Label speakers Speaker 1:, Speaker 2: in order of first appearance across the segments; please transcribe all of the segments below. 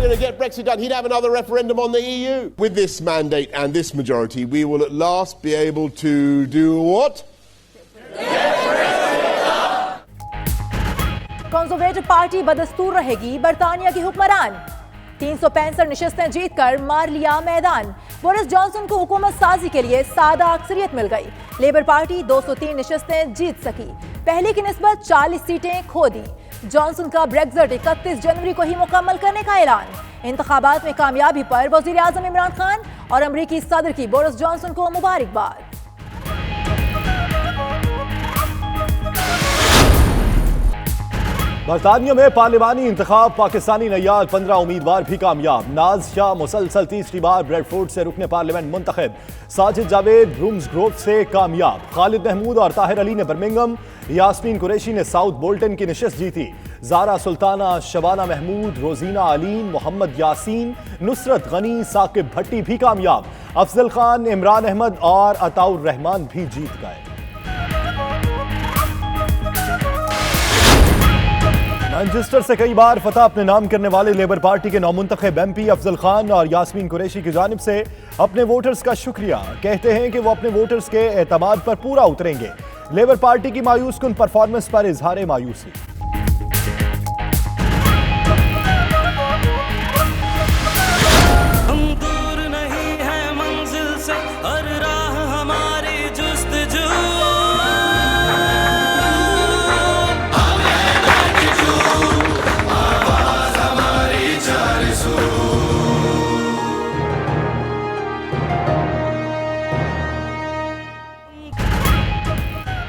Speaker 1: going to get Brexit done, he'd have another referendum on the EU. With this mandate and this majority, we will at last be able to do what?
Speaker 2: Conservative party बदस्तूर रहेगी, बरतानिया की हुक्मरान 365 नशिस्तें जीतकर मार लिया मैदान। Boris Johnson को हुकूमत साजी के लिए सादा अक्सरियत मिल गई। लेबर पार्टी 203 नशिस्तें जीत सकी, पहले की निस्बत 40 सीटें खो दी। जॉनसन का ब्रेक्जिट 31 जनवरी को ही मुकम्मल करने का ऐलान। इंतखाबात में कामयाबी पर वज़ीर आज़म इमरान खान और अमरीकी सदर की बोरिस जॉनसन को मुबारकबाद।
Speaker 3: बरतानिया में पार्लिमानी इंतखाब, पाकिस्तानी नैयार 15 उम्मीदवार भी कामयाब। नाज शाह मुसलसल तीसरी बार ब्रेडफोर्ड से रुकने पार्लियामेंट मुंतखब। साजिद जावेद ब्रूम्सग्रोव से कामयाब। खालिद महमूद और ताहिर अली ने बर्मिंघम, यास्मीन कुरैशी ने साउथ बोल्टन की नशिस्त जीती। जारा सुल्ताना, शबाना महमूद, रोजीना अलीन, मोहम्मद यासीन, नुसरत गनी, साकिब भट्टी भी कामयाब। अफजल खान, इमरान अहमद और अताउर रहमान भी जीत गए। मैनचेस्टर से कई बार फतह अपने नाम करने वाले लेबर पार्टी के नौमुंतखब MP अफजल खान और यास्मीन कुरैशी की जानिब से अपने वोटर्स का शुक्रिया। कहते हैं कि वो अपने वोटर्स के एतमाद पर पूरा उतरेंगे। लेबर पार्टी की मायूस कुन परफॉर्मेंस पर इजहार मायूसी।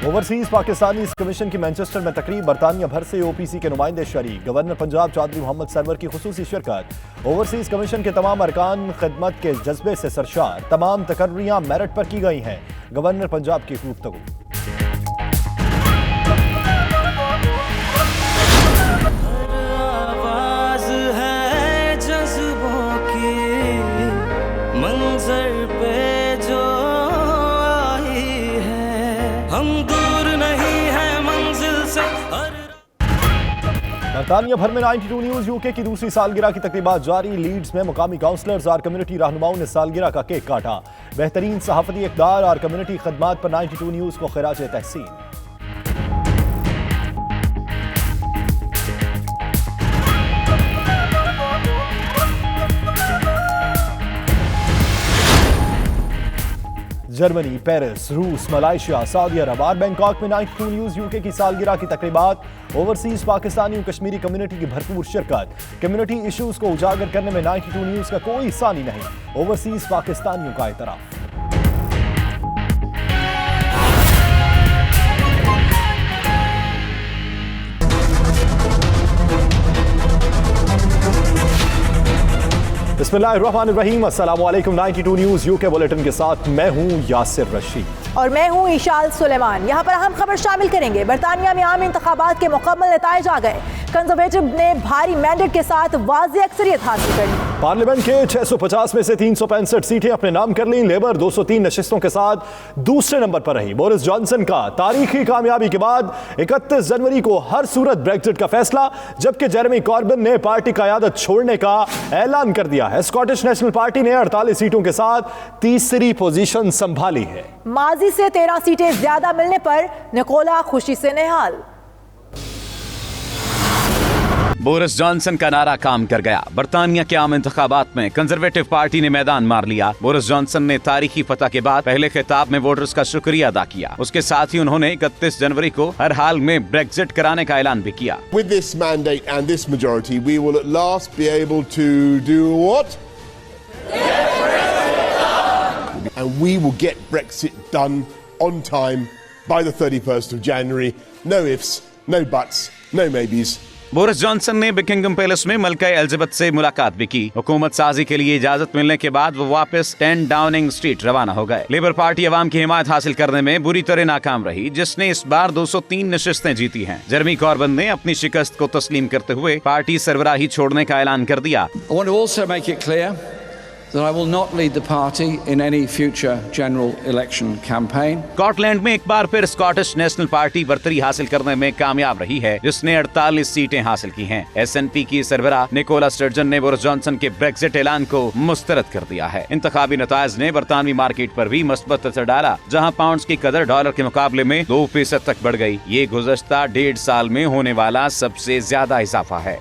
Speaker 3: ओवरसीज पाकिस्तानी कमीशन की मैनचेस्टर में तकरीब, बरतानिया भर से OPC के नुमाइंदे शरीक। गवर्नर पंजाब चौधरी मोहम्मद सरवर की खुसूसी शिरकत। ओवरसीज कमीशन के तमाम अरकान खिदमत के जज्बे से सरशार। तमाम तकर्रियां मेरिट पर की गई हैं। गवर्नर पंजाब की गुफ्तगू। बरतानिया भर में 92 न्यूज़ UK की दूसरी सालगिरह की तकरीबात जारी। लीड्स में मुकामी काउंसलर्स और कम्युनिटी रहनुमाओं ने सालगिरह का केक काटा। बेहतरीन सहाफती इक़दार और कम्युनिटी खदमात पर 92 न्यूज़ को खिराज तहसीन। जर्मनी, पेरिस, रूस, मलेशिया, सऊदी अरब और बैंकॉक में 92 न्यूज़ UK की सालगिरह की तकरीबात। ओवरसीज पाकिस्तानी और कश्मीरी कम्युनिटी की भरपूर शिरकत। कम्युनिटी इश्यूज को उजागर करने में 92 न्यूज़ का कोई सानी नहीं। ओवरसीज पाकिस्तानियों का एतराफ। बिस्मिल्लाहिर्रहमानिर्रहीम, अस्सलाम वालेकुम। 92 न्यूज़ UK बुलेटिन के साथ मैं हूं यासिर रशीद
Speaker 2: और मैं हूं इशाल सुलेमान। यहाँ पर अहम खबर शामिल करेंगे। बरतानिया में आम इंतखाबात के मुकम्मल नताइज आ गए। कंजर्वेटिव ने भारी मैंडेट के साथ वाज़ेह अक्सरियत हासिल कर ली।
Speaker 3: पार्लियामेंट के 650 में से 365 सीटें अपने नाम कर लीं। लेबर 203 नशिस्तों के साथ दूसरे नंबर पर रही। बोरिस जॉनसन का तारीखी कामयाबी के बाद 31 जनवरी को हर सूरत ब्रेक्जिट का फैसला, जबकि जेरेमी कॉर्बिन ने पार्टी का क़यादत छोड़ने का ऐलान कर दिया है। स्कॉटिश नेशनल पार्टी ने 48 सीटों के साथ तीसरी पोजीशन संभाली है।
Speaker 2: माजी से 13 सीटें ज्यादा मिलने पर निकोला खुशी से निहाल।
Speaker 4: बोरिस जॉनसन का नारा काम कर गया। बरतानिया के आम इंतखाबात में कंजर्वेटिव पार्टी ने मैदान मार लिया। बोरिस जॉनसन ने तारीखी फतह के बाद पहले खिताब में वोटर्स का शुक्रिया अदा किया। उसके साथ ही उन्होंने 31 जनवरी को हर हाल में ब्रेक्जिट कराने का ऐलान भी किया।
Speaker 1: With this mandate and this majority, we will at last be able to do what? And we will get Brexit done on time by the 31st of January. No ifs, no buts, no maybes.
Speaker 4: Boris Johnson ने Buckingham palace में मलका Elizabeth से मुलाकात भी की। हुकूमत साजी के लिए इजाजत मिलने के बाद वो वापस 10 डाउनिंग स्ट्रीट रवाना हो गए। लेबर पार्टी अवाम की हिमायत हासिल करने में बुरी तरह नाकाम रही, जिसने इस बार 203 नशिस्तें जीती हैं। जेरेमी कॉर्बिन ने अपनी शिकस्त को तस्लीम करते हुए पार्टी सरबराही छोड़ने का ऐलान कर दिया।
Speaker 5: I want to also make it clear that I will not lead the party in any future general election campaign.
Speaker 4: Scotland में एक बार फिर स्कॉटिश नेशनल पार्टी बर्तरी हासिल करने में कामयाब रही है, जिसने 48 सीटें हासिल की हैं। एसएनपी की सरबराह निकोला स्टर्जन ने बोरिस जॉनसन के ब्रेक्जिट ऐलान को मुस्तरद कर दिया है। इंतखाबी नताइज ने बरतानवी मार्केट पर भी मस्बत असर डाला, जहां पाउंड की कदर डॉलर के मुकाबले में 2% तक बढ़ गई। ये गुज़श्ता 1.5 साल में होने वाला सबसे ज्यादा इजाफा है।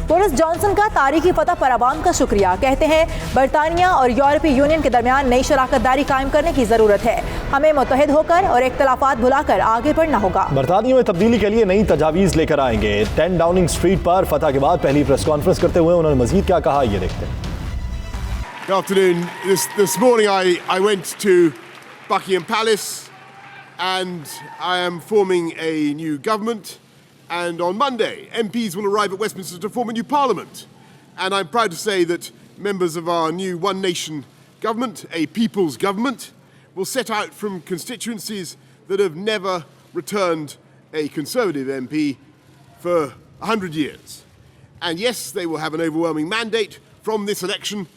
Speaker 2: बोरिस जॉनसन का तारीखी फतह पर अवाम का शुक्रिया। कहते हैं बरतानिया और यूरोपीय यूनियन के दरमियान नई शराकतदारी कायम करने की जरूरत है। हमें मुत्तहिद होकर और इख्तलाफात भुलाकर आगे बढ़ना होगा।
Speaker 3: बरतानिया में तब्दीली के लिए नई तजावीज़ लेकर आएंगे। 10 डाउनिंग स्ट्रीट पर फतह के बाद पहली प्रेस कॉन्फ्रेंस करते हुए उन्होंने मजीद क्या कहा, ये देखते हैं।
Speaker 1: Good afternoon. This morning I went to Buckingham Palace and I am forming a new government. And on Monday, MPs will arrive at Westminster to form a new parliament. And I'm proud to say that members of our new One Nation government, a people's government, will set out from constituencies that have never returned a Conservative MP for 100 years. And yes, they will have an overwhelming mandate from this election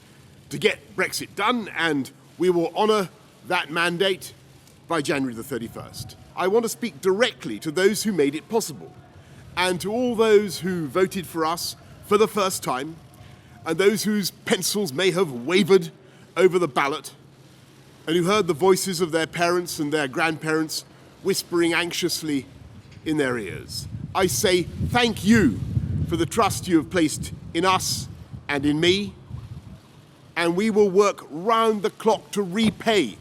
Speaker 1: to get Brexit done, and we will honour that mandate by January the 31st. I want to speak directly to those who made it possible, and to all those who voted for us for the first time, and those whose pencils may have wavered over the ballot, and who heard the voices of their parents and their grandparents whispering anxiously in their ears. I say thank you for the trust you have placed in us and in me, and we will work round the clock to repay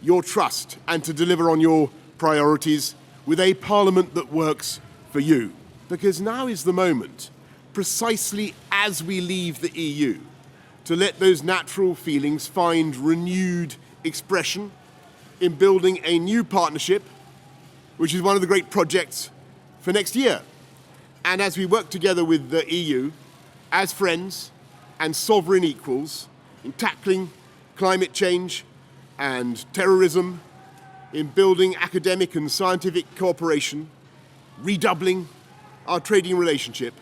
Speaker 1: your trust and to deliver on your priorities with a parliament that works for you. Because now is the moment, precisely as we leave the EU, to let those natural feelings find renewed expression in building a new partnership, which is one of the great projects for next year. And as we work together with the EU, as friends and sovereign equals, in tackling climate change and terrorism, in building academic and scientific cooperation, redoubling our trading relationship,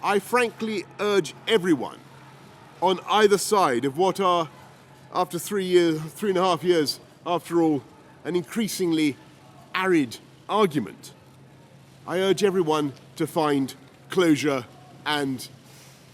Speaker 1: I frankly urge everyone on either side of what are, after 3.5 years, after all, an increasingly arid argument, I urge everyone to find closure and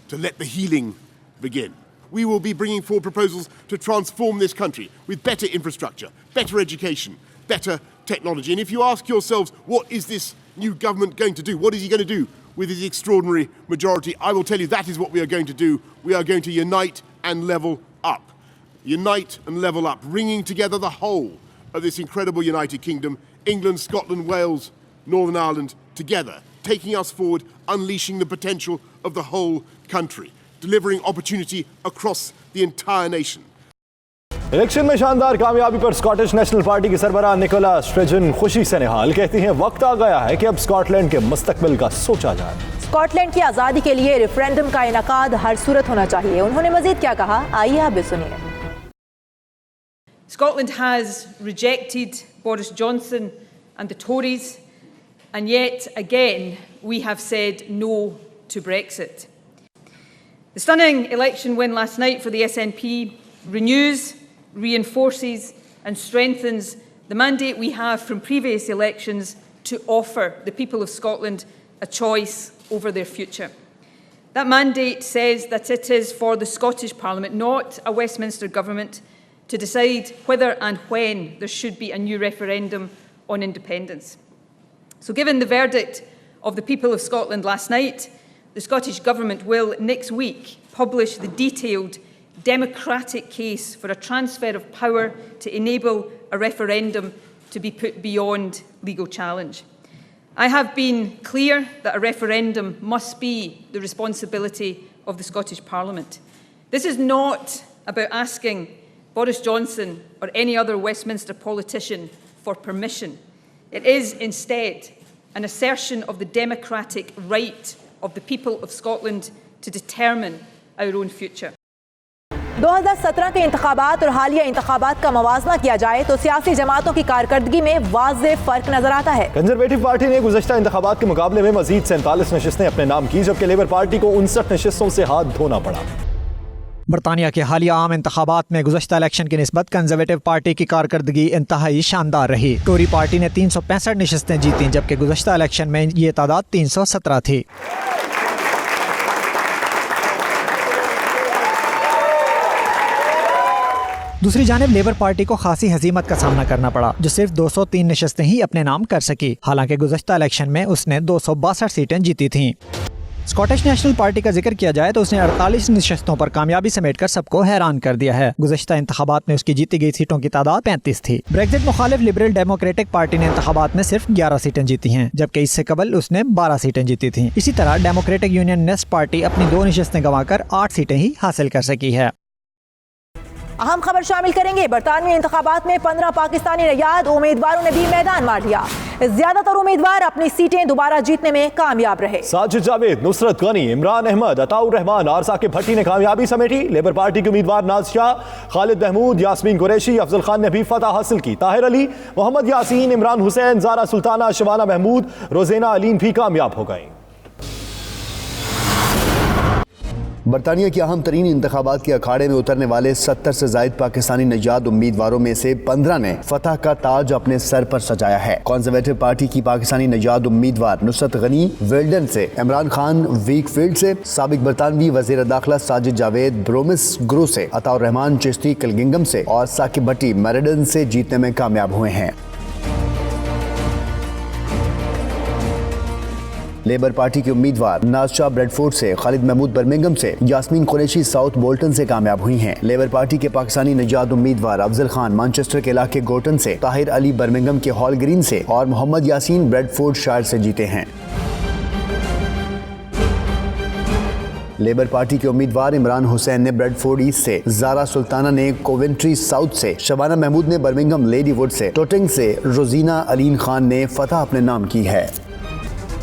Speaker 1: to let the healing begin. We will be bringing forward proposals to transform this country with better infrastructure, better education, better technology. And if you ask yourselves, what is this new government going to do? What is he going to do with his extraordinary majority? I will tell you that is what we are going to do. We are going to unite and level up. Unite and level up, bringing together the whole of this incredible United Kingdom, England, Scotland, Wales, Northern Ireland, together, taking us forward, unleashing the potential of the whole country, delivering opportunity across the entire nation.
Speaker 3: Election में शानदार कामयाबी पर Scottish national party की सरबराह Nicola sturgeon खुशी से निहाल। कहती हैं वक्त आ गया है कि अब स्कॉटलैंड के मुस्तकबिल का सोचा जाए।
Speaker 2: स्कॉटलैंड की आज़ादी के लिए रेफरेंडम का इनेकाद हर सूरत होना चाहिए। उन्होंने मजीद क्या कहा, आइए आप भी सुनिए।
Speaker 6: Scotland has rejected Boris Johnson and the Tories, and yet again we have said no to Brexit. The stunning election win last night for the SNP renews, reinforces and strengthens the mandate we have from previous elections to offer the people of Scotland a choice over their future. That mandate says that it is for the Scottish Parliament, not a Westminster government, to decide whether and when there should be a new referendum on independence. So given the verdict of the people of Scotland last night, the Scottish Government will next week publish the detailed democratic case for a transfer of power to enable a referendum to be put beyond legal challenge. I have been clear that a referendum must be the responsibility of the Scottish Parliament. This is not about asking Boris Johnson or any other Westminster politician for permission. It is instead an assertion of the democratic right of the people of Scotland to determine our own future.
Speaker 2: 2017 के इंतखाबात और हालिया इंतखाबात का मवाजना किया जाए तो सियासी जमातों की कारकर्दगी में वाज़े फ़र्क नजर आता है।
Speaker 3: कंजरवेटिव पार्टी ने गुज़श्ता इंतखाबात के मुकाबले में मजीद 47 नशिस्तें अपने नाम की, जबकि लेबर पार्टी को 59 नशिस्तों से हाथ धोना पड़ा।
Speaker 7: برطانیہ کے حالیہ عام انتخابات میں گزشتہ الیکشن کی نسبت کنزرویٹو پارٹی کی کارکردگی انتہائی شاندار رہی۔ ٹوری پارٹی نے 365 نشستیں جیتیں جبکہ گزشتہ الیکشن میں یہ تعداد 317 تھی۔ دوسری جانب لیبر پارٹی کو خاصی ہزیمت کا سامنا کرنا پڑا جو صرف 203 نشستیں ہی اپنے نام کر سکی، حالانکہ گزشتہ الیکشن میں اس نے 262 سیٹیں جیتی تھیں۔ اسکاٹش نیشنل پارٹی کا ذکر کیا جائے تو اس نے 48 نشستوں پر کامیابی سمیٹ کر سب کو حیران کر دیا ہے۔ گزشتہ انتخابات میں اس کی جیتی گئی سیٹوں کی تعداد 35 تھی۔ بریگزٹ مخالف لبرل ڈیموکریٹک پارٹی نے انتخابات میں صرف 11 سیٹیں جیتی ہیں جبکہ اس سے قبل اس نے 12 سیٹیں جیتی تھیں۔ اسی طرح ڈیموکریٹک یونین نیسٹ پارٹی اپنی 2 نشستیں گنوا کر 8 سیٹیں ہی حاصل کر سکی ہے۔
Speaker 2: اہم خبر شامل کریں گے، برطانوی انتخابات میں 15 پاکستانی نژاد امیدواروں نے بھی میدان مار لیا۔ زیادہ تر امیدوار اپنی سیٹیں دوبارہ جیتنے میں کامیاب رہے۔
Speaker 3: ساجد جاوید، نصرت غنی، عمران احمد، عطاء الرحمان اور ثاقب بھٹی نے کامیابی سمیٹی۔ لیبر پارٹی کے امیدوار ناز شاہ، خالد محمود، یاسمین قریشی، افضل خان نے بھی فتح حاصل کی۔ طاہر علی، محمد یاسین، عمران حسین، زارا سلطانہ، شبانہ محمود، روزینہ علیم بھی کامیاب ہو گئیں۔
Speaker 8: برطانیہ کے اہم ترین انتخابات کے اکھاڑے میں اترنے والے 70 سے زائد پاکستانی نژاد امیدواروں میں سے 15 نے فتح کا تاج اپنے سر پر سجایا ہے۔ کنزرویٹو پارٹی کی پاکستانی نژاد امیدوار نصرت غنی ویلڈن سے، عمران خان ویک فیلڈ سے، سابق برطانوی وزیر داخلہ ساجد جاوید برومس گرو سے، عطاء الرحمان چشتی کلگنگم سے اور ثاقب بھٹی میریڈن سے جیتنے میں کامیاب ہوئے ہیں۔ لیبر پارٹی کے امیدوار ناز شاہ بریڈ فورڈ سے، خالد محمود برمنگھم سے، یاسمین قریشی ساؤتھ بولٹن سے کامیاب ہوئی ہیں۔ لیبر پارٹی کے پاکستانی نژاد امیدوار افضل خان مانچسٹر کے علاقے گورٹن سے، طاہر علی برمنگھم کے ہال گرین سے اور محمد یاسین بریڈ فورڈ شائر سے جیتے ہیں۔ لیبر پارٹی کے امیدوار عمران حسین نے بریڈ فورڈ ایسٹ سے، زارا سلطانہ نے کوونٹری ساؤتھ سے، شبانہ محمود نے Birmingham lady would say, Tooting سے روزینہ علیم خان نے فتح اپنے نام کی ہے۔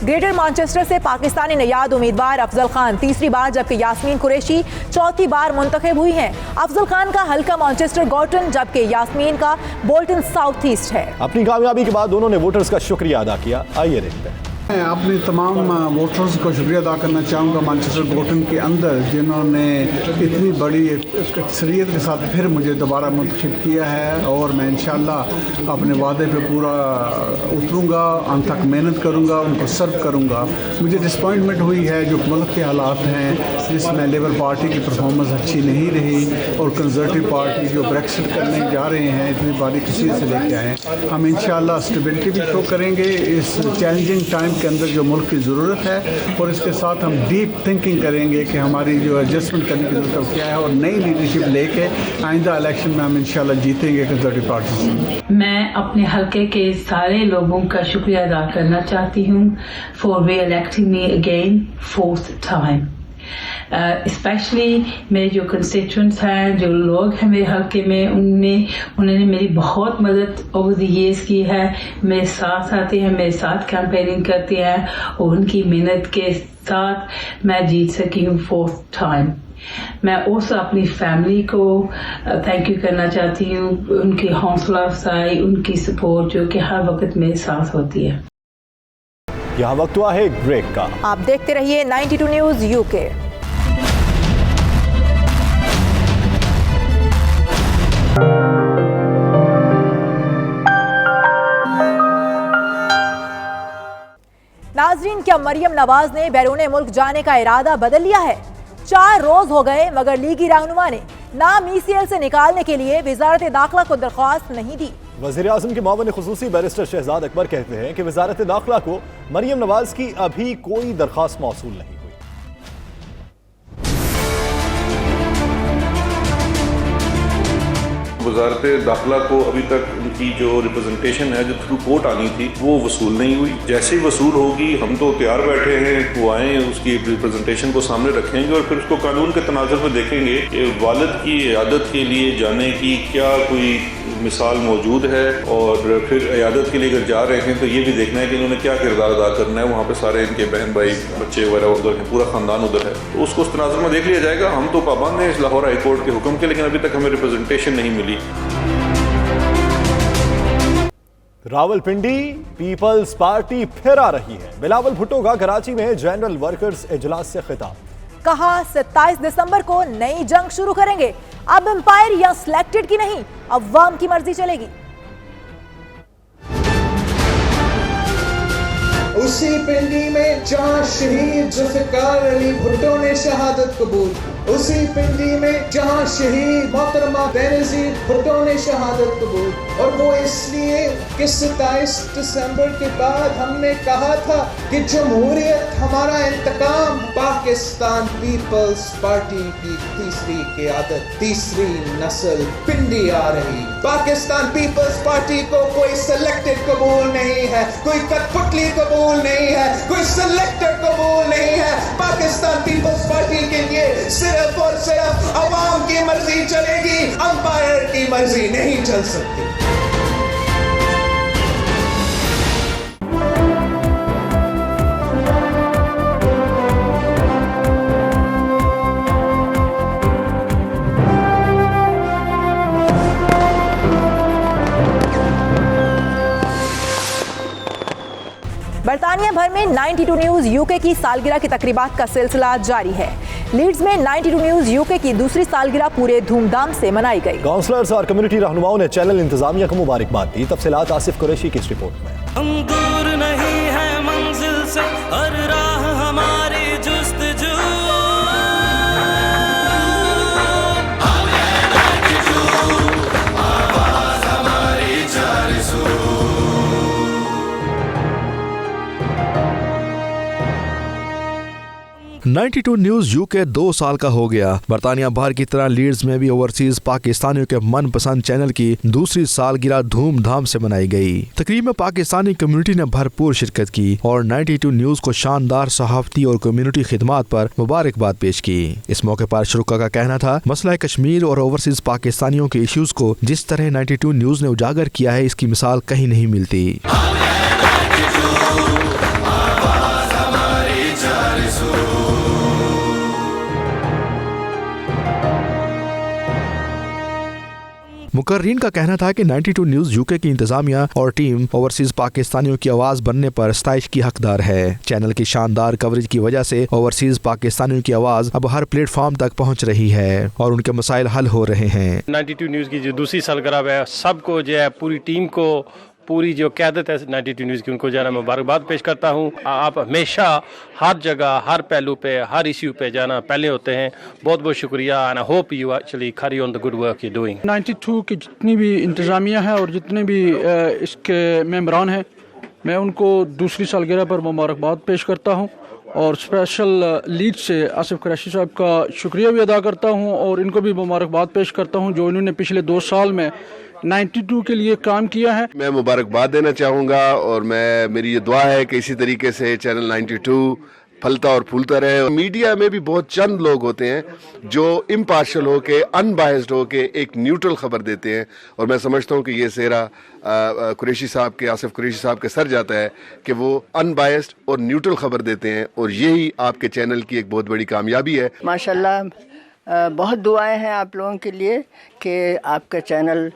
Speaker 2: گریٹر مانچسٹر سے پاکستانی نژاد امیدوار افضل خان تیسری بار جبکہ یاسمین قریشی چوتھی بار منتخب ہوئی ہیں۔ افضل خان کا حلقہ مانچسٹر گورٹن جبکہ یاسمین کا بولٹن ساؤتھ ایسٹ ہے۔
Speaker 3: اپنی کامیابی کے بعد دونوں نے ووٹرز کا شکریہ ادا کیا، آئیے دیکھتے ہیں۔
Speaker 9: میں اپنے تمام ووٹرز کو شکریہ ادا کرنا چاہوں گا مانچسٹر گورٹن کے اندر، جنہوں نے اتنی بڑی اکثریت کے ساتھ پھر مجھے دوبارہ منتخب کیا ہے، اور میں انشاءاللہ اپنے وعدے پہ پورا اتروں گا، انت تک محنت کروں گا، ان کو سرو کروں گا۔ مجھے ڈسپوائنٹمنٹ ہوئی ہے جو ملک کے حالات ہیں جس میں لیبر پارٹی کی پرفارمنس اچھی نہیں رہی، اور کنزرویٹو پارٹی جو بریکسٹ کرنے جا رہے ہیں اتنی بڑی کسی سے لے کے آئے ہیں۔ ہم انشاءاللہ اسٹیبلٹی بھی شو کریں گے اس چیلنجنگ ٹائم کے اندر جو ملک کی ضرورت ہے، اور اس کے ساتھ ہم ڈیپ تھنکنگ کریں گے کہ ہماری جو ایڈجسٹمنٹ کرنے کی ضرورت ہے کیا ہے، اور نئی لیڈرشپ لے کے آئندہ الیکشن میں ہم انشاءاللہ جیتیں گے کنزرویٹو پارٹی سے۔
Speaker 10: میں اپنے حلقے کے سارے لوگوں کا شکریہ ادا کرنا چاہتی ہوں for reelecting me again 4th time. Especially میرے جو کنسٹیچوئنٹس ہیں، جو لوگ ہیں میرے حلقے میں، انہوں نے میری بہت مدد اوور دی ایئرس کی ہے، میرے ساتھ آتے ہیں، میرے ساتھ کیمپیننگ کرتے ہیں، اور ان کی محنت کے ساتھ میں جیت سکی ہوں 4th ٹائم۔ میں also اپنی فیملی کو تھینک یو کرنا چاہتی ہوں، ان کی حوصلہ افزائی، ان کی سپورٹ جو کہ ہر وقت میرے ساتھ ہوتی ہے۔
Speaker 3: یہاں وقت ہوا ہے ایک بریک کا۔
Speaker 2: آپ دیکھتے رہیے 92 نیوز UK۔ ناظرین، کیا مریم نواز نے بیرون ملک جانے کا ارادہ بدل لیا ہے؟ 4 روز ہو گئے مگر لیگی رہنما نے نام ECL سے نکالنے کے لیے وزارت داخلہ کو درخواست نہیں دی۔
Speaker 3: وزیر اعظم کے معاون خصوصی بیرسٹر شہزاد اکبر کہتے ہیں کہ وزارت داخلہ کو مریم نواز کی ابھی کوئی درخواست موصول نہیں ہوئی۔
Speaker 11: وزارت داخلہ کو ابھی تک ان کی جو ریپرزنٹیشن ہے جو تھرو کورٹ آنی تھی وہ وصول نہیں ہوئی۔ جیسے ہی وصول ہوگی ہم تو تیار بیٹھے ہیں، وہ آئیں اس کی ریپرزنٹیشن کو سامنے رکھیں گے، اور پھر اس کو قانون کے تناظر میں دیکھیں گے کہ والد کی عیادت کے لیے جانے کی کیا کوئی مثال موجود ہے، اور پھر عیادت کے لیے اگر جا رہے ہیں تو یہ بھی دیکھنا ہے کہ انہوں نے کیا کردار ادا کرنا ہے۔ وہاں پہ سارے ان کے بہن بھائی بچے وغیرہ ادھر ہیں، پورا خاندان ادھر ہے، تو اس کو اس تناظر میں دیکھ لیا جائے گا۔ ہم تو پابند ہیں اس لاہور ہائی کورٹ کے حکم کے، لیکن ابھی تک ہمیں ریپرزنٹیشن نہیں ملی۔
Speaker 3: راولپنڈی پیپلز پارٹی پھر آ رہی ہے۔ بلاول بھٹو کا کراچی میں جنرل ورکرز اجلاس سے خطاب۔
Speaker 2: कहा 27 दिसंबर को नई जंग शुरू करेंगे। अब एम्पायर या सिलेक्टेड की नहीं, अव्वाम की मर्जी चलेगी।
Speaker 12: उसी पिंडी में जहां शहीद जुल्फिकार अली भुट्टो ने शहादत कबूल, उसी पिंडी में जहां शहीद मोहतरमा बेनज़ीर भुट्टो ने शहादत कबूल, और वो इसलिए कि 27 दिसंबर के बाद हमने कहा था कि जमहूरियत हमारा इंतकाम। पाकिस्तान पीपल्स पार्टी की तीसरी क़यादत, तीसरी नस्ल पिंडी आ रही। पाकिस्तान पीपल्स पार्टी को कोई सिलेक्टेड कबूल नहीं है, कोई कठपुतली कबूल नहीं है, कोई सिलेक्टेड कबूल नहीं है। पाकिस्तान पीपल्स पार्टी के लिए सिर्फ और सिर्फ अवाम की मर्जी चलेगी, अंपायर की मर्जी नहीं चल सकती।
Speaker 2: बरतानिया भर में 92 न्यूज यूके की सालगिरह की तकरीबात का सिलसिला जारी है। लीड्स में 92 न्यूज यूके की दूसरी सालगिरह पूरे धूमधाम से मनाई गई।
Speaker 3: काउंसलर्स और कम्युनिटी रहनुमाओं ने चैनल इंतजामिया को मुबारकबाद दी। तफसीलात आसिफ कुरैशी की इस रिपोर्ट में।
Speaker 13: हम दूर नहीं है मंजिल से, हर राह हमारी जुस्तजू। आवाज हमारी जारजू।
Speaker 14: 92 न्यूज़ यूके 2 साल का हो गया। बरतानिया भर की तरह लीड्स में भी ओवरसीज पाकिस्तानियों के मनपसंद चैनल की दूसरी सालगिरह धूमधाम से मनाई गई। तकरीब में पाकिस्तानी कम्युनिटी ने भरपूर शिरकत की और 92 न्यूज़ को शानदार सहाफती और कम्युनिटी खिदमात पर मुबारकबाद पेश की। इस मौके पर शुरुका का कहना था, मसला कश्मीर और ओवरसीज पाकिस्तानियों के इश्यूज को जिस तरह 92 न्यूज़ ने उजागर किया है, इसकी मिसाल कहीं नहीं मिलती। मुकर्रीन का कहना था कि 92 न्यूज़ यूके की इंतजामिया और टीम ओवरसीज पाकिस्तानियों की आवाज़ बनने पर सताइश की हकदार है। चैनल की शानदार कवरेज की वजह से ओवरसीज पाकिस्तानियों की आवाज़ अब हर प्लेटफॉर्म तक पहुंच रही है और उनके मसाइल हल हो रहे हैं।
Speaker 15: 92 न्यूज़ की जो दूसरी सालगिरह है, सबको जो है पूरी टीम को, पूरी जो क़यादत है 92 न्यूज़ की, उनको जो है मुबारकबाद पेश करता हूँ। आप हमेशा हर जगह, हर पहलू पे, हर इश्यू पे जाना पहले होते हैं। बहुत बहुत शुक्रिया and I hope you actually carry on the good work you doing.
Speaker 16: 92 की जितनी भी इंतज़ामिया है और जितने भी इसके मेंबरान हैं, मैं उनको दूसरी सालगिरह पर मुबारकबाद पेश करता हूँ और स्पेशल लीड से आसिफ कुरैशी साहब का शुक्रिया भी अदा करता हूँ और इनको भी मुबारकबाद पेश करता हूँ जो इन्होंने पिछले 2 साल में 92 के लिए काम किया है।
Speaker 17: मैं मुबारकबाद देना चाहूँगा और मेरी ये दुआ है कि इसी तरीके से चैनल 92 फलता और फूलता रहे। मीडिया में भी बहुत चंद लोग होते हैं जो इम्पार्शल होके, अनबायस्ड होके एक न्यूट्रल खबर देते हैं और मैं समझता हूँ कि ये सेहरा कुरैशी साहब के, आसिफ कुरैशी साहब के सर जाता है कि वो अनबायस्ड और न्यूट्रल खबर देते हैं और यही आपके चैनल की एक बहुत बड़ी कामयाबी है।
Speaker 18: माशाल्लाह बहुत दुआएं हैं आप लोगों के लिए कि आपका चैनल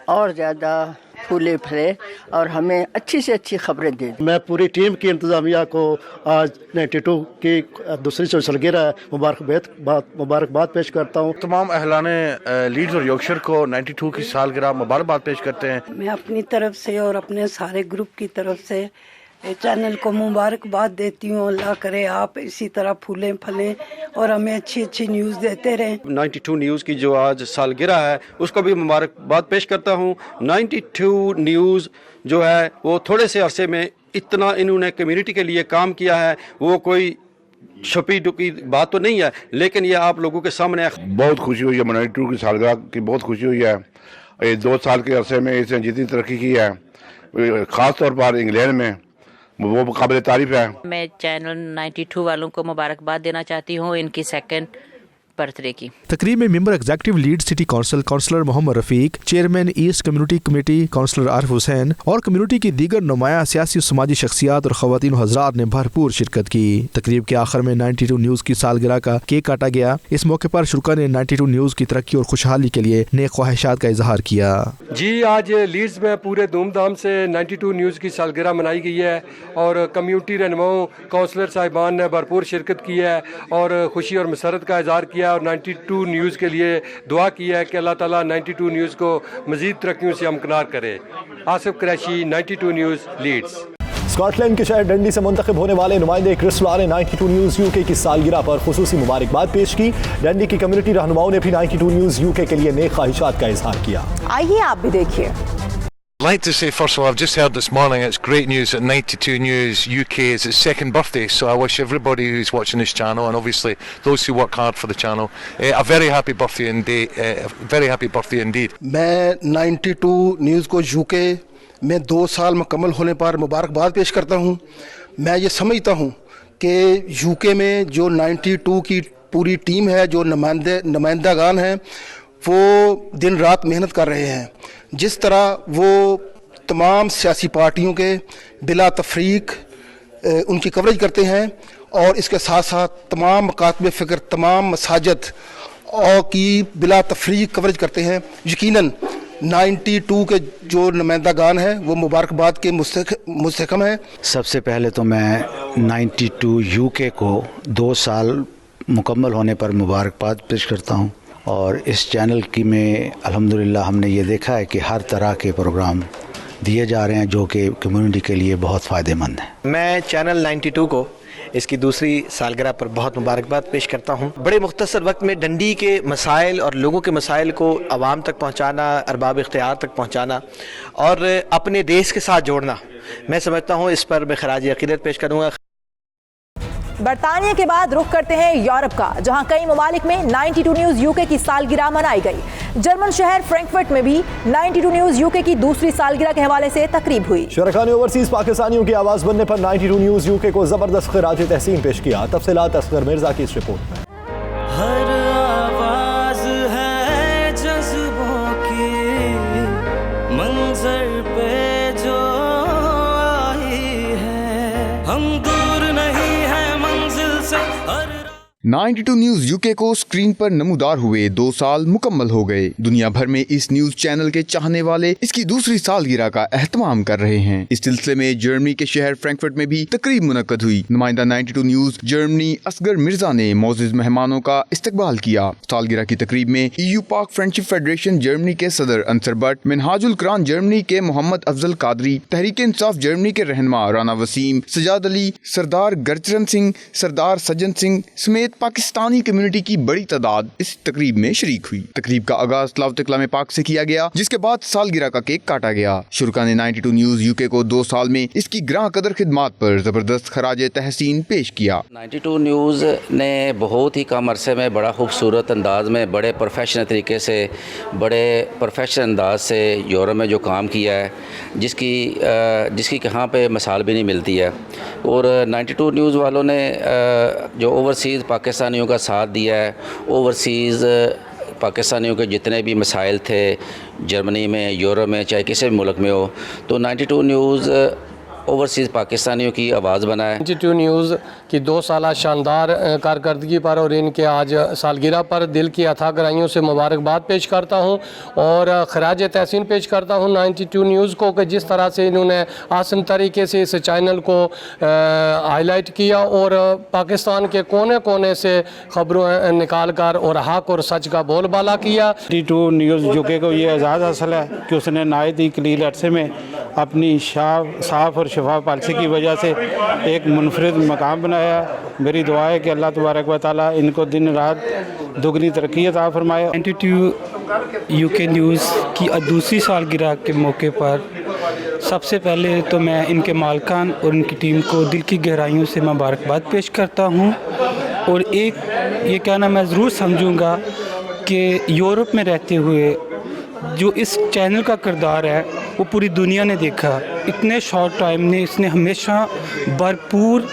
Speaker 18: और ज़्यादा फूले फले और हमें अच्छी से अच्छी खबरें दे।
Speaker 19: मैं पूरी टीम की इंतज़ामिया को आज 92 की दूसरी सालगिरह मुबारकबाद पेश करता हूँ।
Speaker 20: तमाम अहलाने लीड्स और यॉर्कशायर को 92 की सालगिरह मुबारकबाद पेश करते हैं।
Speaker 21: मैं अपनी तरफ से और अपने सारे ग्रुप की तरफ से चैनल को मुबारकबाद देती हूँ। अल्लाह करे आप इसी तरह फूलें फलें और हमें अच्छी अच्छी न्यूज़ देते रहें।
Speaker 15: 92 न्यूज़ की जो आज सालगिरह है उसको भी मुबारकबाद पेश करता हूँ। 92 न्यूज़ जो है वो थोड़े से अरसे में इतना इन्होंने कम्युनिटी के लिए काम किया है, वो कोई छुपी डुकी बात तो नहीं है, लेकिन ये आप लोगों के सामने
Speaker 17: बहुत खुशी हुई है। 92 की सालगिरह की बहुत खुशी हुई है। ये 2 साल के अरसे में इसने जितनी तरक्की की है, ख़ास तौर पर इंग्लैंड में, वो काबिल तारीफ है।
Speaker 22: मैं चैनल 92 वालों को मुबारकबाद देना चाहती हूँ इनकी सेकंड
Speaker 5: बर्थडे की।
Speaker 14: तकरीब में member executive Leeds city council councillor Mohammad Rafiq, chairman east community committee councillor Arif Hussain और कम्युनिटी की दीगर नुमाया सियासी समाजी शख्सियात और खवातीन हजरात ने भरपूर शिरकत की। तकरीब के आखिर में 92 न्यूज़ की सालगिरह का केक काटा गया। इस मौके पर शुरा ने 92 न्यूज़ की तरक्की और खुशहाली के लिए नेक ख्वाहिशात का इजहार किया।
Speaker 22: जी, आज लीड्स में पूरे धूमधाम से 92 न्यूज़ की सालगिरह मनाई गई है और कम्युनिटी रहनुमाओं काउंसलर साहिबान ने भरपूर शिरकत की है और खुशी और मसरत का इजहार किया और 92 न्यूज़ के लिए दुआ की है कि अल्लाह ताला 92 न्यूज़ को मज़ीद तरक्कियों से हमकिनार करे। Asif Qureshi, 92 news, Leeds.
Speaker 3: Scotland के शहर डंडी से मुंतखब होने वाले नुमाइंदे क्रिस लॉ ने 92 न्यूज़ यूके की सालगिरह पर खुसूसी मुबारकबाद पेश की। डंडी की कम्युनिटी रहनुमाओं ने भी 92 न्यूज़ यूके के लिए नेक ख्वाहिशात का इजहार किया।
Speaker 2: आइए आप भी देखिए।
Speaker 23: I'd like to say first of all, I've just heard this morning it's great news that 92 News UK is its second birthday, so I wish everybody who's watching this channel and obviously those who work hard for the channel a very happy birthday indeed, very happy birthday indeed.
Speaker 24: मैं 92 news को UK में 2 साल मुकम्मल होने पर मुबारकबाद पेश करता हूँ। मैं ये समझता हूँ कि यूके में जो 92 की पूरी टीम है, जो नुमाइंदागान हैं, वो दिन रात मेहनत कर रहे हैं। जिस तरह वो तमाम सियासी पार्टियों के बिला तफरीक उनकी कवरेज करते हैं और इसके साथ साथ तमाम मकातब फ़िक्र, तमाम मसाजिद और की बिला तफरीक कवरेज करते हैं, यकीनन 92 के जो नुमाइंदागान हैं वो मुबारकबाद के मुस्तहकम हैं।
Speaker 25: सबसे पहले तो मैं 92 यूके को 2 साल मुकम्मल होने पर मुबारकबाद पेश करता हूँ और इस चैनल की में अल्हम्दुलिल्लाह हमने ये देखा है कि हर तरह के प्रोग्राम दिए जा रहे हैं जो कि कम्युनिटी के लिए बहुत फ़ायदेमंद हैं।
Speaker 26: मैं चैनल 92 को इसकी दूसरी सालगिरह पर बहुत मुबारकबाद पेश करता हूँ। बड़े मुख्तसर वक्त में डंडी के मसाइल और लोगों के मसाइल को आवाम तक पहुँचाना, अरबाब इख्तियार तक पहुँचाना और अपने देश के साथ जोड़ना, मैं समझता हूँ इस पर मैं खराज अक़ीदत पेश करूँगा।
Speaker 2: बरतानिया के बाद रुख करते हैं यूरोप का, जहां कई ममालिक में 92 न्यूज़ यूके की सालगिरह मनाई गई। जर्मन शहर फ्रैंकफर्ट में भी 92 न्यूज़ यूके की दूसरी सालगिरह के हवाले से तकरीब हुई।
Speaker 3: शुरका ने ओवरसीज पाकिस्तानियों की आवाज़ बनने पर 92 न्यूज़ यूके को ज़बरदस्त खिराज तहसीन पेश किया। तफसीलात असगर मिर्जा की इस रिपोर्ट में।
Speaker 13: हर आवाज़ है जज्बों की मंजर पे जो आई है, हम दूर नहीं
Speaker 27: 92 न्यूज़ यूके को स्क्रीन पर नमूदार हुए 2 साल मुकम्मल हो गए। दुनिया भर में इस न्यूज़ चैनल के चाहने वाले इसकी दूसरी सालगिरह का एहतमाम कर रहे हैं। इस सिलसिले में जर्मनी के शहर फ्रैंकफर्ट में भी तकरीब मुनक्कद हुई। नुमाइंदा 92 न्यूज़ जर्मनी असगर मिर्जा ने मौजूद मेहमानों का इस्तकबाल किया। सालगिरह की तकरीब में EU पाक फ्रेंडशिप फेडरेशन जर्मनी के सदर अंसर बट, मिनहाजुल कुरान जर्मनी के मोहम्मद अफजल कादरी, तहरीक इंसाफ जर्मनी के रहनुमा राना वसीम, सजाद अली, सरदार गरचरण सिंह, सरदार सज्जन सिंह समेत पाकिस्तानी कम्युनिटी की बड़ी तादाद इस तकरीब में शरीक हुई। तकरीब का आगाज तिलावत कलाम पाक से किया गया, जिसके बाद सालगिरह का केक काटा गया। शुरा ने 92 न्यूज़ यूके को 2 साल में इसकी ग्रां कदर खिदमात पर जबरदस्त खराज तहसीन पेश किया।
Speaker 28: 92 न्यूज़ ने बहुत ही कम अरसे में बड़ा खूबसूरत अंदाज में, बड़े प्रोफेशनल तरीके से, बड़े प्रोफेशनल अंदाज से यूरोप में जो काम किया है, जिसकी कहाँ पे मिसाल भी नहीं मिलती है। और 92 न्यूज़ वालों ने जो ओवरसीज़ पाकिस्तानियों का साथ दिया है, ओवरसीज़ पाकिस्तानियों के जितने भी मसाइल थे जर्मनी में, यूरोप में, चाहे किसी भी मुल्क में हो, तो 92 न्यूज़ ओवरसीज़ पाकिस्तानियों की आवाज़ बना है।
Speaker 15: 92 न्यूज़ की 2 साल शानदार कारकर्दगी पर और इनके आज सालगिरह पर दिल की अथाह गहराइयों से मुबारकबाद पेश करता हूँ और खराज तहसीन पेश करता हूँ 92 न्यूज़ को कि जिस तरह से इन्होंने आसान तरीके से इस चैनल को हाईलाइट किया और पाकिस्तान के कोने कोने से खबरों निकाल कर और हक और सच का बोलबाला किया।
Speaker 29: 92 न्यूज़ यूके को ये एजाज़ हासिल है कि उसने नायत ही कलील अरसे में अपनी साफ और शफाफ पॉलिसी की वजह से एक मुनफरिद मकाम बनाया। मेरी दुआ है कि अल्लाह तबारक व तआला इनको दिन रात दुगनी तरक्की अता फरमाए।
Speaker 30: 92 यूके न्यूज़ की दूसरी सालगिरह के मौके पर सबसे पहले तो मैं इनके मालकान और इनकी टीम को दिल की गहराइयों से मुबारकबाद पेश करता हूँ और एक ये कहना मैं ज़रूर समझूँगा कि यूरोप में रहते हुए जो इस चैनल का किरदार है वो पूरी दुनिया ने देखा। इतने शॉर्ट टाइम में इसने हमेशा भरपूर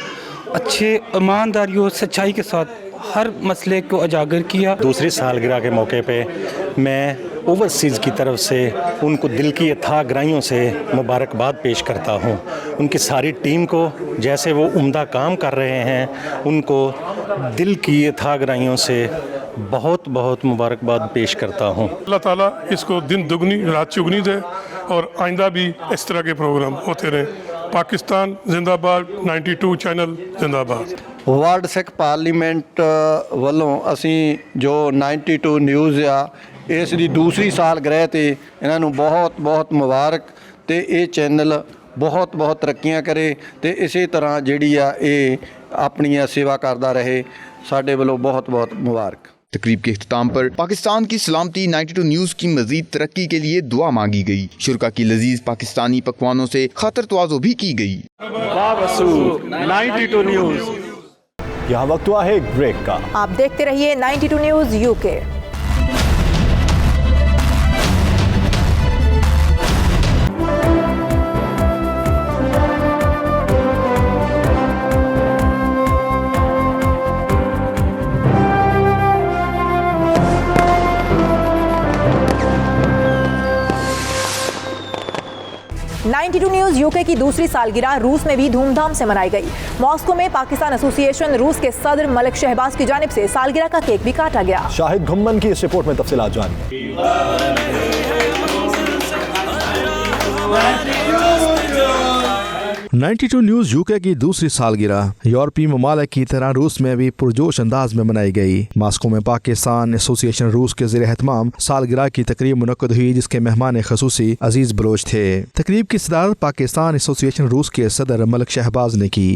Speaker 30: अच्छे ईमानदारी और सच्चाई के साथ हर मसले को उजागर किया।
Speaker 1: दूसरी सालगिरह के मौके पे मैं ओवरसीज़ की तरफ से उनको दिल की अथाह गहराइयों से मुबारकबाद पेश करता हूँ। उनकी सारी टीम को, जैसे वो उम्दा काम कर रहे हैं, उनको दिल की अथाह गहराइयों से बहुत बहुत मुबारकबाद पेश करता हूँ।
Speaker 4: अल्लाह ताला इसको दिन दुगनी रात चुगनी दे और आइंदा भी इस तरह के प्रोग्राम होते रहे। पाकिस्तान जिंदाबाद, 92 चैनल जिंदाबाद।
Speaker 5: वर्ल्ड सिख पार्लीमेंट ਵੱਲੋਂ ਅਸੀਂ ਜੋ 92 ਨਿਊਜ਼ ਆ ਇਸ ਦੀ ਦੂਸਰੀ ਸਾਲਗਿਰਹ ਤੇ ਇਹਨਾਂ ਨੂੰ ਬਹੁਤ ਬਹੁਤ ਮੁਬਾਰਕ ਤੇ ਇਹ ਚੈਨਲ ਬਹੁਤ ਬਹੁਤ ਤਰੱਕੀਆਂ ਕਰੇ ਤੇ ਇਸੇ ਤਰ੍ਹਾਂ ਜਿਹੜੀ ਆ ਇਹ ਆਪਣੀ ਸੇਵਾ ਕਰਦਾ ਰਹੇ। ਸਾਡੇ ਵੱਲੋਂ ਬਹੁਤ ਬਹੁਤ ਮੁਬਾਰਕ।
Speaker 27: तकरीब के इख्तिताम पर पाकिस्तान की सलामती 92 न्यूज़ की मजीद तरक्की के लिए दुआ मांगी गई। शुरा की लजीज पाकिस्तानी पकवानों से खातर तवाज़ो भी की गई।
Speaker 4: 92 न्यूज़।
Speaker 3: यहाँ वक्त हुआ है एक ब्रेक का।
Speaker 2: आप देखते रहिए 92 न्यूज़ यूके। न्यूज़ यूके की दूसरी सालगिरह रूस में भी धूमधाम से मनाई गई। मॉस्को में पाकिस्तान एसोसिएशन रूस के सदर मलिक शहबाज की जानिब से सालगिरह का केक भी काटा गया।
Speaker 3: शाहिद घुम्मन की इस रिपोर्ट में तफसीलात जानिए।
Speaker 14: 92 न्यूज़ यूके की दूसरी सालगिरह यूरोपीय ममालिक की तरह रूस में भी पुरजोश अंदाज में मनाई गई। मॉस्को में पाकिस्तान एसोसिएशन रूस के ज़ेर एहतमाम सालगिरह की तकरीब मुनक्कद हुई, जिसके मेहमान खसूसी अजीज बलोच थे। तकरीब की सदारत पाकिस्तान एसोसिएशन रूस के सदर मलिक शहबाज ने की।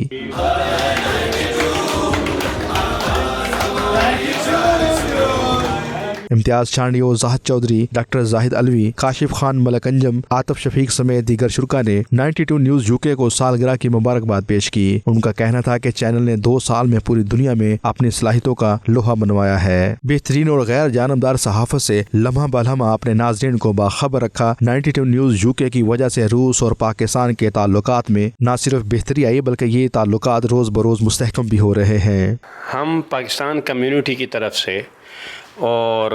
Speaker 14: इम्तियाज चांडियो, जाहिद चौधरी, डॉक्टर जाहिद अलवी, काशिफ खान, मलक अंजम, आतिफ शफीक समेत दीगर शुरा ने 92 न्यूज़ यूके को सालगिरह की मुबारकबाद पेश की। उनका कहना था कि चैनल ने 2 साल में पूरी दुनिया में अपनी सलाहियतों का लोहा मनवाया है। बेहतरीन और गैर जानबदार सहाफत से लम्हा बलम्हा अपने नाज़रीन को बाखबर रखा। 92 न्यूज़ यूके की वजह से रूस और पाकिस्तान के ताल्लुकात में न सिर्फ बेहतरी आई, बल्कि ये ताल्लुकात रोज़ बरोज़ मुस्तहकम भी हो रहे हैं।
Speaker 15: हम पाकिस्तान कम्युनिटी की तरफ से और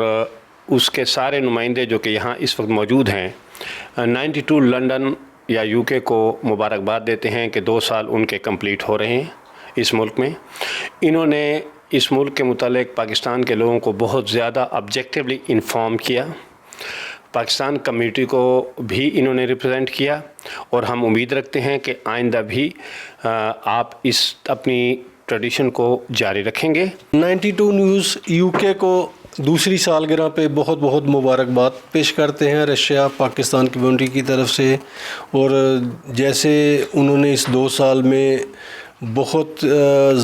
Speaker 15: उसके सारे नुमाइंदे जो कि यहाँ इस वक्त मौजूद हैं 92 लंदन या यूके को मुबारकबाद देते हैं कि 2 साल उनके कंप्लीट हो रहे हैं इस मुल्क में। इन्होंने इस मुल्क के मुतालिक पाकिस्तान के लोगों को बहुत ज़्यादा ऑब्जेक्टिवली इन्फॉर्म किया। पाकिस्तान कम्युनिटी को भी इन्होंने रिप्रेजेंट किया और हम उम्मीद रखते हैं कि आइंदा भी आप इस अपनी ट्रेडिशन को जारी रखेंगे।
Speaker 6: 92 न्यूज़ यूके को दूसरी सालगिरह पे बहुत बहुत मुबारकबाद पेश करते हैं रशिया पाकिस्तान कम्युनिटी की तरफ से। और जैसे उन्होंने इस 2 साल में बहुत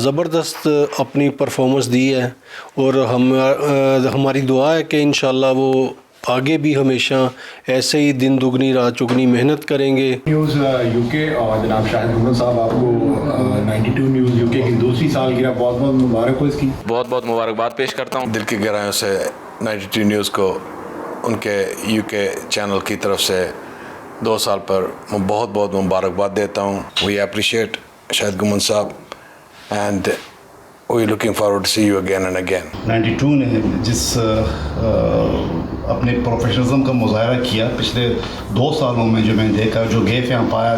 Speaker 6: ज़बरदस्त अपनी परफॉर्मेंस दी है और हमारी दुआ है कि इंशाल्लाह वो आगे भी हमेशा ऐसे ही दिन दुगनी रात चुगनी मेहनत करेंगे।
Speaker 7: न्यूज़ यूके और जनाब शाहिद घुम्मन साहब, आपको 92 न्यूज़ यूके की दूसरी सालगिरह बहुत बहुत मुबारक हो। इसकी बहुत बहुत मुबारकबाद पेश करता हूँ।
Speaker 8: दिल की गहराइयों से 92 न्यूज़ को उनके यूके चैनल की तरफ से 2 साल पर बहुत बहुत मुबारकबाद देता हूँ। We appreciate Shahid Ghumman sahab and we looking forward to see you again and again.
Speaker 7: 92 ने जिस अपने प्रोफेशनलिज्म का मुजाहरा किया पिछले 2 सालों में, जो मैंने देखा, जो गैप यहाँ पाया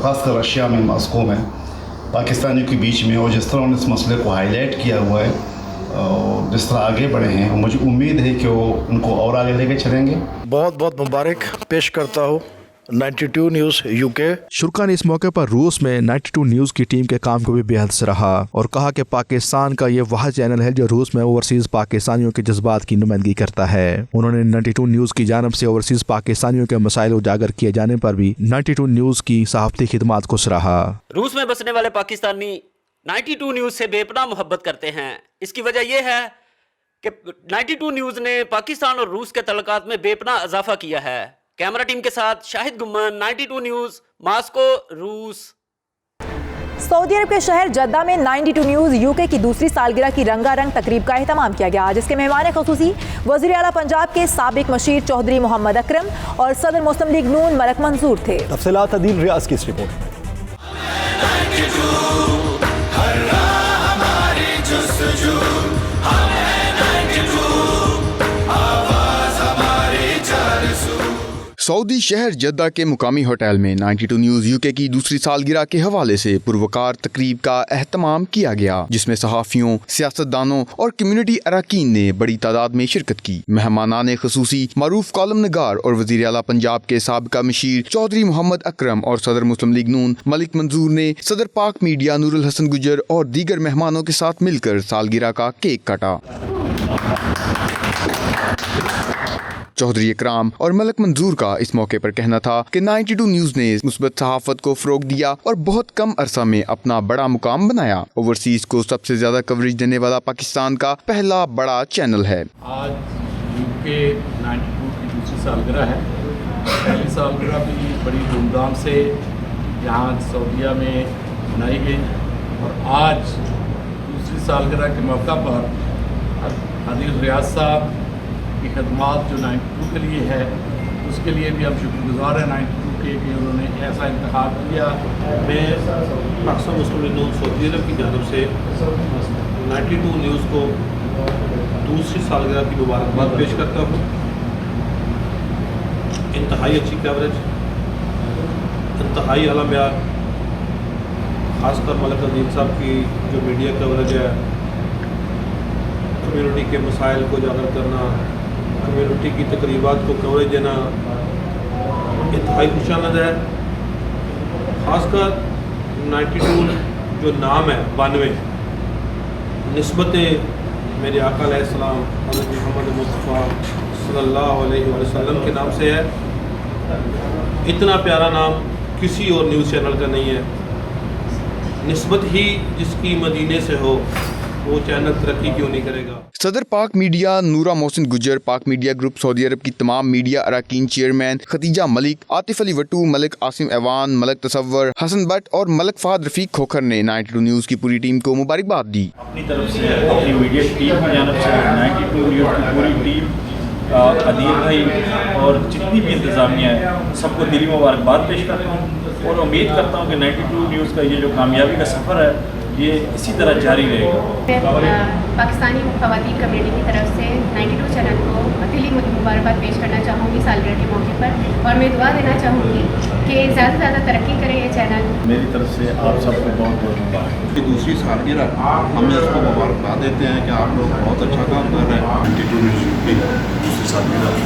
Speaker 7: खासकर रशिया में, मॉस्को में, पाकिस्तानियों के बीच में, और जिस तरह उन्होंने इस मसले को हाईलाइट किया हुआ है, जिस तरह आगे बढ़े हैं, मुझे उम्मीद है कि वो उनको और आगे लेके चलेंगे।
Speaker 5: बहुत बहुत मुबारक पेश करता हूँ 92 न्यूज़ यूके।
Speaker 14: शुरा ने इस मौके पर रूस में 92 न्यूज़ की टीम के काम को भी बेहद सराहा और कहा कि पाकिस्तान का ये वह चैनल है जो रूस में ओवरसीज़ पाकिस्तानियों के जज्बात की नुमाइंदगी करता है। उन्होंने 92 न्यूज़ की जानब से ओवरसीज़ पाकिस्तानियों के मसाइल उजागर किए जाने पर भी 92 न्यूज़ की सहाफ़ती खिदमात को सराहा।
Speaker 9: रूस में बसने वाले पाकिस्तानी 92 न्यूज़ से बेपनाह मोहब्बत करते हैं। इसकी वजह यह है कि 92 न्यूज़ ने पाकिस्तान और रूस के तल्लुकात में बेपनाह इजाफा किया है। कैमरा टीम के साथ शाहिद गुम्मन, 92 न्यूज़, मॉस्को, रूस।
Speaker 2: सऊदी अरब के शहर जद्दा में 92 न्यूज़ यूके की दूसरी सालगिरह की रंगारंग तकरीब का एहतमाम किया गया, जिसके मेहमान खसूसी वज़ीर आला पंजाब के साबिक मशीर चौधरी मोहम्मद अकरम और सदर मुस्लिम लीग नून मलक मंसूर थे।
Speaker 3: तफसीलात अदील रियाज की इस रिपोर्ट।
Speaker 13: हर राह हमारी जुस्तजू
Speaker 27: सऊदी शहर जद्दा के मुकामी होटल में 92 न्यूज यूके की दूसरी सालगिरह के हवाले से पुरवकार तकरीब का एहतमाम किया गया, जिसमें सहाफियों, सियासतदानों और कम्युनिटी अरकान ने बड़ी तादाद में शिरकत की। मेहमानाने खसूसी मारूफ कॉलम नगार और वज़ीर आला पंजाब के साबिका मशीर चौधरी मोहम्मद अकरम और सदर मुस्लिम लीग नून मलिक मंजूर ने सदर पाक मीडिया नूरुल हसन गुजर और दीगर मेहमानों के साथ मिलकर सालगिरह का केक काटा। चौधरी इकराम और मलिक मंजूर का इस मौके पर कहना था कि 92 न्यूज ने मुस्बत सहाफत को फरोग दिया और बहुत कम अरसा में अपना बड़ा मुकाम बनाया। ओवरसीज को सबसे ज्यादा कवरेज देने वाला पाकिस्तान का पहला बड़ा चैनल है।
Speaker 10: आज यूके 92 की दूसरी सालगिरह है। पहली सालगिरह भी बड़ी धूमधाम से यहाँ सऊदीया में मनाई गई और आज दूसरी सालगिरह के मौका पर आदिल रियाज साहब की खदमात जो 92 के लिए है उसके लिए भी हम शुक्रगुजार हैं 92 के कि उन्होंने ऐसा इंतखाब किया।
Speaker 11: मैं पाकिस्तान मुस्लिम लीग नून सऊदी अरब की जानिब से 92 न्यूज़ को दूसरी सालगिरह की मुबारकबाद पेश करता हूँ। इंतहाई अच्छी कवरेज, इंतहाई आला बयान, ख़ासकर मलिक अजीम साहब की जो मीडिया कवरेज है, कम्युनिटी के मसाइल को उजागर करना, कम्युनिटी की तकरीबात को कवरेज देना इंतहाई खुशामद है। ख़ासकर 92 जो नाम है 92 निस्बत मेरे आका अलैहिस्सलाम हज़रत मोहम्मद मुस्तफ़ा सल्लल्लाहु अलैहि वसल्लम के नाम से है। इतना प्यारा नाम किसी और न्यूज़ चैनल का नहीं है। निस्बत ही जिसकी मदीने से हो वो चैनल तरक्की क्यों नहीं करेगा।
Speaker 27: सदर पाक मीडिया नूरा मोहसिन गुजर, पाक मीडिया ग्रुप सऊदी अरब की तमाम मीडिया अरकान चेयरमैन खदीजा मलिक, आतिफ अली वटू, मलिक आसिम ऐवान, मलिक तसव्वर, हसन भट्ट और मलिक फहद रफीक खोखर ने 92 न्यूज़ की पूरी टीम को मुबारकबाद दी।
Speaker 12: अपनी तरफ से अपनी मीडिया टीम की जानब से 92 न्यूज़ की पूरी टीम, अदील भाई और जितनी भी इंतज़ामिया है सबको दिली मुबारकबाद पेश करता हूँ और उम्मीद करता हूँ कि 92 न्यूज़ का ये जो कामयाबी का सफ़र है ये इसी तरह जारी रहेगा।
Speaker 16: पाकिस्तानी ख़वातीन कम्युनिटी की तरफ से 92 चैनल को दिली मुबारकबाद पेश करना चाहूँगी सालगिरह के मौके पर और मैं दुआ देना चाहूँगी कि ज़्यादा से ज़्यादा तरक्की करे ये चैनल।
Speaker 12: मेरी तरफ से आप सबको बहुत बहुत मुबारक।
Speaker 17: दूसरी सालगिरह हम इसको मुबारकबाद देते हैं कि आप लोग बहुत अच्छा काम कर रहे हैं। 92 न्यूज़ की दूसरी सालगिरह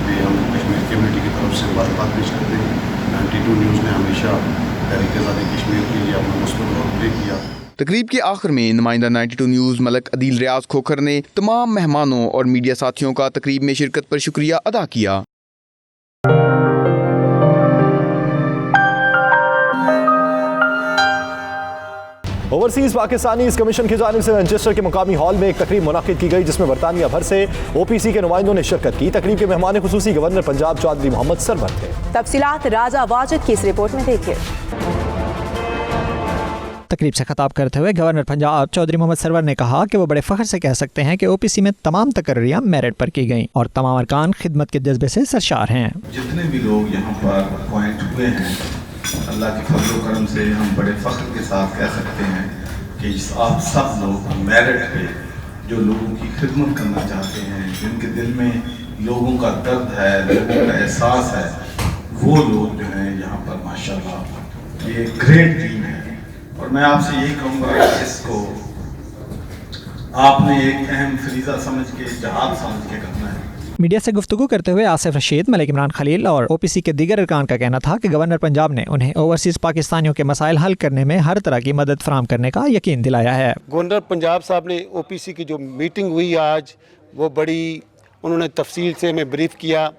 Speaker 17: भी हम कश्मीर कम्युनिटी की तरफ से मुबारकबाद पेश करते हैं। 92 न्यूज़ ने हमेशा तहरीक-ए-आज़ादी कश्मीर के लिए अपना मुस्बत रोल प्ले किया।
Speaker 27: तकरीब के आखिर में नुमाइंदा 92 न्यूज़ मलिक अदील रियाज खोखर ने तमाम मेहमानों और मीडिया साथियों का तकरीब में शिरकत पर शुक्रिया अदा किया।
Speaker 3: ओवरसीज पाकिस्तानी कमीशन की जानिब से मैनचेस्टर के मुकामी हॉल में एक तकरीब मुनाकिद की गई, जिसमें बरतानिया भर से OPC के नुमाइंदों ने शिरकत की। तकरीब के मेहमान खुसूसी गवर्नर पंजाब चौधरी मोहम्मद सरवर थे।
Speaker 2: तफसीलात राजा वाजिद की इस रिपोर्ट में देखिए।
Speaker 18: तकरीब से खिताब करते हुए गवर्नर पंजाब चौधरी मोहम्मद सरवर ने कहा कि वो बड़े फ़ख्र से कह सकते हैं कि OPC में तमाम तकर्रियाँ मेरिट पर की गईं और तमाम अरकान खिदमत के जज्बे से सरशार हैं।
Speaker 17: जितने भी लोग यहाँ पर अपॉइंट हुए हैं, अल्लाह के फजल करम से हम बड़े फ़ख्र के साथ कह सकते हैं कि आप सब लोग मेरिट पे जो लोगों की खिदमत करना चाहते हैं, जिनके दिल में लोगों का दर्द है, लोगों का एहसास है, वो लोग जो हैं यहाँ पर माशाल्लाह ये ग्रेट टीम है। और मैं आपसे यही कहूँगा कि इसको आपने एक अहम फरीज़ा समझ के, जहाद समझ के करना है।
Speaker 18: मीडिया से गुफ्तगू करते हुए आसिफ रशीद, मलिक इमरान खलील और OPC के दीगर अरकान का कहना था कि गवर्नर पंजाब ने उन्हें ओवरसीज़ पाकिस्तानियों के मसाइल हल करने में हर तरह की मदद फराहम करने का यकीन दिलाया है।
Speaker 19: गवर्नर पंजाब साहब ने OPC की जो मीटिंग हुई आज वो बड़ी उन्होंने तफसील से हमें ब्रीफ किया,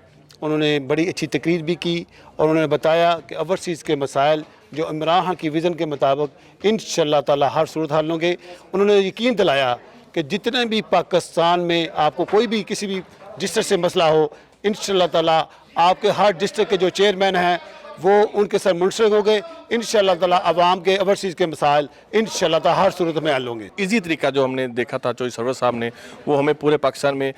Speaker 19: उन्होंने बड़ी अच्छी तकरीर भी की और उन्होंने बताया कि ओवरसीज़ के मसाइल जो इमरान खान की विज़न के मुताबिक इंशाअल्लाह ताला हर सूरत हल होंगे। उन्होंने यकीन दिलाया कि जितने भी पाकिस्तान में आपको कोई भी किसी भी डिस्ट्रिक्ट से मसला हो, इंशाअल्लाह ताला आपके हर डिस्ट्रिक्ट के जो चेयरमैन हैं वो उनके साथ मुंसलिक हो गए। इंशाअल्लाह ताला अवाम के ओवरसीज़ के मसाइल इंशाअल्लाह ताला हर सूरत में हल होंगे।
Speaker 20: इजी तरीका जो हमने देखा था चौधरी सरवर साहब ने, वो हमें पूरे पाकिस्तान में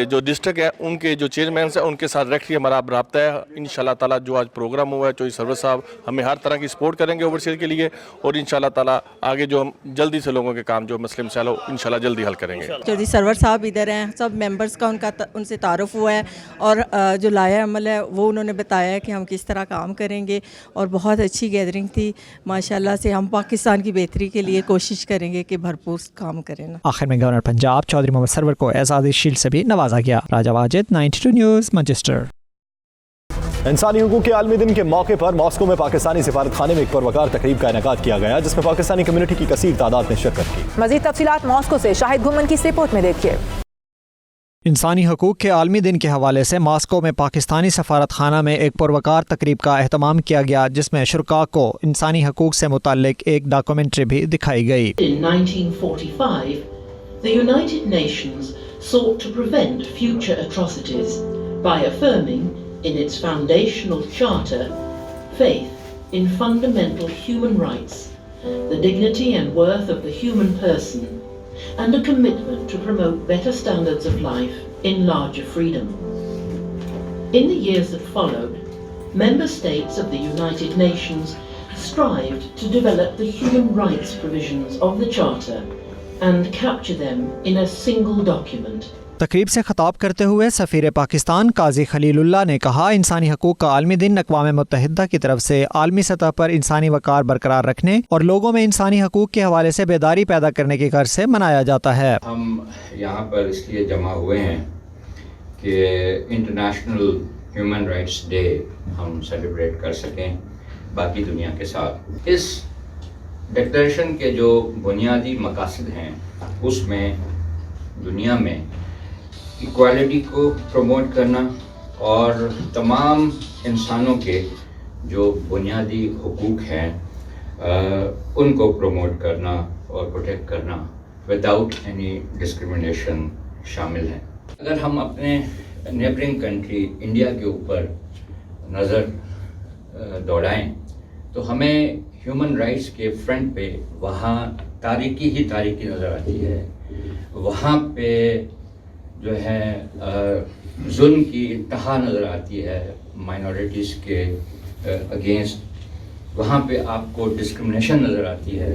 Speaker 20: जो डिस्ट्रिक्ट है उनके जो चेयरमैन हैं उनके साथ डायरेक्टली हमारा रब्ता है। इंशाअल्लाह ताला जो आज प्रोग्राम हुआ है चौधरी सरवर साहब हमें हर तरह की सपोर्ट करेंगे ओवरसीज के लिए, और इंशाअल्लाह ताला आगे जो हम जल्दी से लोगों के काम जो मसले मसाइल हो इंशाअल्लाह जल्दी हल करेंगे।
Speaker 21: चौधरी सरवर साहब इधर हैं, सब मेंबर्स का उनसे तारुफ हुआ है और जो लाया अमल है वो उन्होंने बताया है कि हम किस तरह काम करेंगे, और बहुत अच्छी गैदरिंग थी माशाल्लाह से। हम पाकिस्तान की बेहतरी के लिए कोशिश करेंगे कि भरपूर काम करें ना।
Speaker 18: आखिर में गवर्नर पंजाब चौधरी मोहम्मद सरवर को एजाज़ी शील्ड से भी नवाजा गया। राजा वाजिद, 92 न्यूज़, मैनचेस्टर।
Speaker 3: इंसानी हुकूक के आलमी दिन के मौके पर मॉस्को में पाकिस्तानी सिफारत खाने में एक पुरवकार तकरीब का इनेकाद किया गया, जिसमें पाकिस्तानी कम्युनिटी की कसीर तादाद ने शिरकत की।
Speaker 2: मज़ीद तफसीलात मॉस्को से शाहिद गुमन की इस रिपोर्ट में देखिए।
Speaker 18: इंसानी हकूक़ के आलमी दिन के हवाले से मॉस्को में पाकिस्तानी सफारत खाना में एक पुरवकार तकरीब का एहतमाम किया गया, जिसमें शुरका को इंसानी हकूक़ से मुताल्लिक एक डॉक्यूमेंट्री भी दिखाई गई।
Speaker 22: In 1945, the United Nations sought to prevent future atrocities by affirming in its foundational charter faith in fundamental human rights, the dignity and worth of the human person, and a commitment to promote better standards of life in larger freedom. In the years that followed, member states of the United Nations strived to develop the human rights provisions of the Charter and capture them in a single document.
Speaker 18: तकरीब से खिताब करते हुए सफ़ीर पाकिस्तान काजी खलीलुल्लाह ने कहा, इंसानी हकूक़ का आलमी दिन अक़वाम मुत्तहिदा की तरफ से आलमी सतह पर इंसानी वक़ार बरकरार रखने और लोगों में इंसानी हकूक़ के हवाले से बेदारी पैदा करने की गर्ज से मनाया जाता है।
Speaker 23: हम यहाँ पर इसलिए जमा हुए हैं कि इंटरनेशनल ह्यूमन राइट्स डे हम सेलिब्रेट कर सकें बाकी दुनिया के साथ। इस डिक्लेरेशन के जो बुनियादी मकासद हैं उसमें दुनिया में इक्वालिटी को प्रमोट करना और तमाम इंसानों के जो बुनियादी हुकूक हैं उनको प्रमोट करना और प्रोटेक्ट करना विदाउट एनी डिस्क्रिमिनेशन शामिल है। अगर हम अपने नेबरिंग कंट्री इंडिया के ऊपर नज़र दौड़ाएं तो हमें ह्यूमन राइट्स के फ्रंट पे वहाँ तारीकी ही तारीकी नज़र आती है। वहाँ पे जो है जुल्म की इंतहा नज़र आती है माइनॉरिटीज़ के अगेंस्ट। वहाँ पे आपको डिस्क्रिमिनेशन नज़र आती है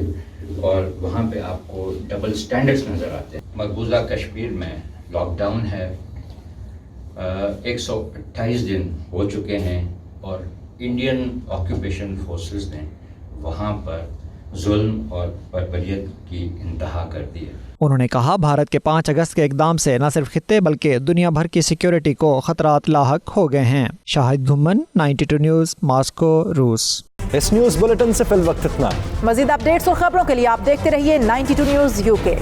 Speaker 23: और वहाँ पे आपको डबल स्टैंडर्ड्स नज़र आते हैं। मकबूजा कश्मीर में लॉकडाउन है, 128 दिन हो चुके हैं और इंडियन ऑक्यूपेशन फोर्सेस ने वहाँ पर जुल्म और बर्बरियत की इंतहा कर दी है।
Speaker 18: उन्होंने कहा, भारत के 5 अगस्त के इकदाम से न सिर्फ खित्ते बल्कि दुनिया भर की सिक्योरिटी को खतरात लाहक हो गए हैं। शाहिद घुम्मन, 92 न्यूज़, मॉस्को, रूस।
Speaker 3: इस न्यूज़ बुलेटिन से फिल वक्त इतना।
Speaker 2: मज़ीद अपडेट्स और खबरों के लिए आप देखते रहिए 92 न्यूज़ UK।